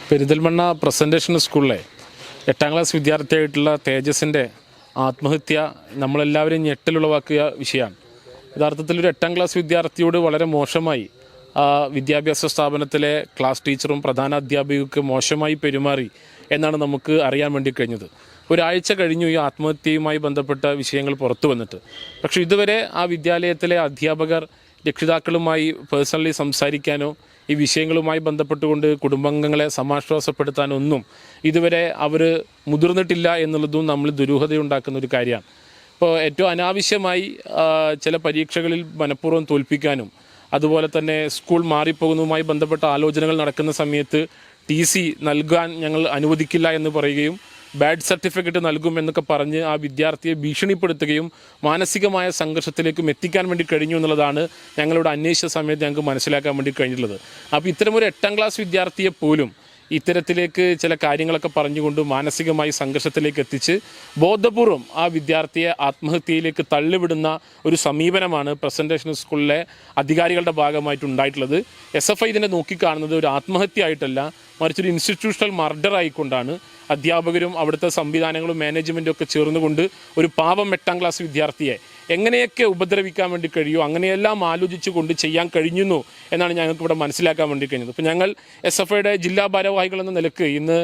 Perinthalmanna presentation സ്കൂളിലെ 8ാം class വിദ്യാർത്ഥിയായിട്ടുള്ള തേജസിൻ്റെ ആത്മഹത്യ നമ്മളെല്ലാവരും ഞെട്ടലുളവാക്കിയ വിഷയമാണ്. യഥാർത്ഥത്തിൽ ഒരു 8ാം ക്ലാസ് വിദ്യാർത്ഥിയോട് വളരെ മോശമായി വിദ്യാഭ്യാസ സ്ഥാപനത്തിലെ ക്ലാസ് ടീച്ചറും പ്രധാന അധ്യാപികയ്ക്ക് മോശമായി പെരുമാറി എന്നാണ് നമുക്ക് അറിയാൻ വേണ്ടി കഴിഞ്ഞത്. ഒരാഴ്ച കഴിഞ്ഞു ഈ ആത്മഹത്യയുമായി ബന്ധപ്പെട്ട വിഷയങ്ങൾ പുറത്തു വന്നിട്ട്. പക്ഷേ ഇതുവരെ ആ വിദ്യാലയത്തിലെ അധ്യാപകർ രക്ഷിതാക്കളുമായി പേഴ്സണലി സംസാരിക്കാനോ ഈ വിഷയങ്ങളുമായി ബന്ധപ്പെട്ടുകൊണ്ട് കുടുംബാംഗങ്ങളെ സമാശ്വാസപ്പെടുത്താനൊന്നും ഇതുവരെ അവർ മുതിർന്നിട്ടില്ല എന്നുള്ളതും നമ്മൾ ദുരൂഹതയുണ്ടാക്കുന്ന ഒരു കാര്യമാണ്. ഇപ്പോൾ ഏറ്റവും അനാവശ്യമായി ചില പരീക്ഷകളിൽ മനഃപൂർവ്വം തോൽപ്പിക്കാനും അതുപോലെ തന്നെ സ്കൂൾ മാറിപ്പോകുന്നതുമായി ബന്ധപ്പെട്ട ആലോചനകൾ നടക്കുന്ന സമയത്ത് TC നൽകാൻ ഞങ്ങൾ അനുവദിക്കില്ല എന്ന് പറയുകയും ബാഡ് സർട്ടിഫിക്കറ്റ് നൽകുമെന്നൊക്കെ പറഞ്ഞ് ആ വിദ്യാർത്ഥിയെ ഭീഷണിപ്പെടുത്തുകയും മാനസികമായ സംഘർഷത്തിലേക്കും എത്തിക്കാൻ വേണ്ടി കഴിഞ്ഞു എന്നുള്ളതാണ് ഞങ്ങളുടെ അന്വേഷിച്ച സമയത്ത് ഞങ്ങൾക്ക് മനസ്സിലാക്കാൻ വേണ്ടി കഴിഞ്ഞിട്ടുള്ളത്. അപ്പോൾ ഇത്തരമൊരു 8ാം ക്ലാസ് വിദ്യാർത്ഥിയെ പോലും ഇത്തരത്തിലേക്ക് ചില കാര്യങ്ങളൊക്കെ പറഞ്ഞുകൊണ്ട് മാനസികമായി സംഘർഷത്തിലേക്ക് എത്തിച്ച് ബോധപൂർവം ആ വിദ്യാർത്ഥിയെ ആത്മഹത്യയിലേക്ക് തള്ളിവിടുന്ന ഒരു സമീപനമാണ് പ്രസൻറ്റേഷൻ സ്കൂളിലെ അധികാരികളുടെ ഭാഗമായിട്ടുണ്ടായിട്ടുള്ളത്. SFI ഇതിനെ നോക്കിക്കാണുന്നത് ഒരു ആത്മഹത്യ ആയിട്ടല്ല, മറിച്ചൊരു ഇൻസ്റ്റിറ്റ്യൂഷണൽ മർഡർ ആയിക്കൊണ്ടാണ്. അധ്യാപകരും അവിടുത്തെ സംവിധാനങ്ങളും മാനേജ്മെൻറ്റും ഒക്കെ ചേർന്നുകൊണ്ട് ഒരു പാവം 8ാം ക്ലാസ് വിദ്യാർത്ഥിയെ എങ്ങനെയൊക്കെ ഉപദ്രവിക്കാൻ വേണ്ടി കഴിയുമോ അങ്ങനെയെല്ലാം ആലോചിച്ചു കൊണ്ട് ചെയ്യാൻ കഴിഞ്ഞു എന്നാണ് ഞങ്ങൾക്ക് ഇവിടെ മനസ്സിലാക്കാൻ വേണ്ടി കഴിഞ്ഞത്. ഇപ്പോൾ ഞങ്ങൾ SFIയുടെ ജില്ലാ ഭാരവാഹികൾ എന്ന നിലക്ക് ഇന്ന്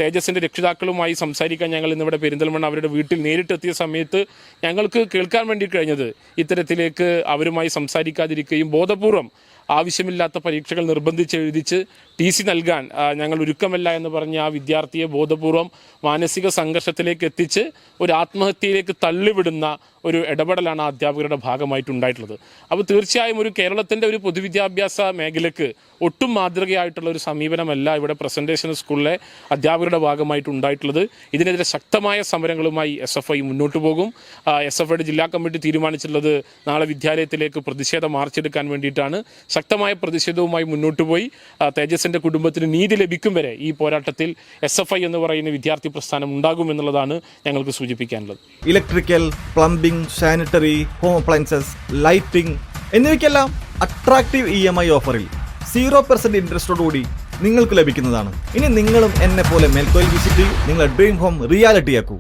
തേജസിൻ്റെ രക്ഷിതാക്കളുമായി സംസാരിക്കാൻ ഞങ്ങൾ ഇന്നിവിടെ പെരിന്തൽമണ്ണ അവരുടെ വീട്ടിൽ നേരിട്ടെത്തിയ സമയത്ത് ഞങ്ങൾക്ക് കേൾക്കാൻ വേണ്ടി കഴിഞ്ഞത് ഇത്തരത്തിലേക്ക് അവരുമായി സംസാരിക്കാതിരിക്കുകയും ബോധപൂർവം ആവശ്യമില്ലാത്ത പരീക്ഷകൾ നിർബന്ധിച്ച് എഴുതിച്ച് TC നൽകാൻ ഞങ്ങൾ ഒരുക്കമല്ല എന്ന് പറഞ്ഞ് ആ വിദ്യാർത്ഥിയെ ബോധപൂർവം മാനസിക സംഘർഷത്തിലേക്ക് എത്തിച്ച് ഒരു ആത്മഹത്യയിലേക്ക് തള്ളിവിടുന്ന ഒരു ഇടപെടലാണ് അധ്യാപകരുടെ ഭാഗമായിട്ടുണ്ടായിട്ടുള്ളത്. അപ്പോൾ തീർച്ചയായും ഒരു കേരളത്തിൻ്റെ ഒരു പൊതുവിദ്യാഭ്യാസ മേഖലയ്ക്ക് ഒട്ടും മാതൃകയായിട്ടുള്ള ഒരു സമീപനമല്ല ഇവിടെ പ്രസൻറ്റേഷൻ സ്കൂളിലെ അധ്യാപകരുടെ ഭാഗമായിട്ടുണ്ടായിട്ടുള്ളത്. ഇതിനെതിരെ ശക്തമായ സമരങ്ങളുമായി SFI മുന്നോട്ട് പോകും. SFIയുടെ ജില്ലാ കമ്മിറ്റി തീരുമാനിച്ചിട്ടുള്ളത് നാളെ വിദ്യാലയത്തിലേക്ക് പ്രതിഷേധ മാർച്ചെടുക്കാൻ വേണ്ടിയിട്ടാണ്. ശക്തമായ പ്രതിഷേധവുമായി മുന്നോട്ട് പോയി തേജസിൻ്റെ കുടുംബത്തിന് നീതി ലഭിക്കും വരെ ഈ പോരാട്ടത്തിൽ SFI എന്ന് പറയുന്ന വിദ്യാർത്ഥി പ്രസ്ഥാനം ഉണ്ടാകുമെന്നുള്ളതാണ് ഞങ്ങൾക്ക് സൂചിപ്പിക്കാനുള്ളത്. Electrical, plumbing, sanitary, home appliances, lighting എന്നിവയ്ക്കെല്ലാം അട്രാക്റ്റീവ് EMI ഓഫറിൽ 0% ഇൻട്രസ്റ്റോടുകൂടി നിങ്ങൾക്ക് ലഭിക്കുന്നതാണ്. ഇനി നിങ്ങളും എന്നെ പോലെ മേൽക്കോയിൽ വിസിറ്റ് നിങ്ങളുടെ ഡ്രീം ഹോം റിയാലിറ്റിയാക്കൂ.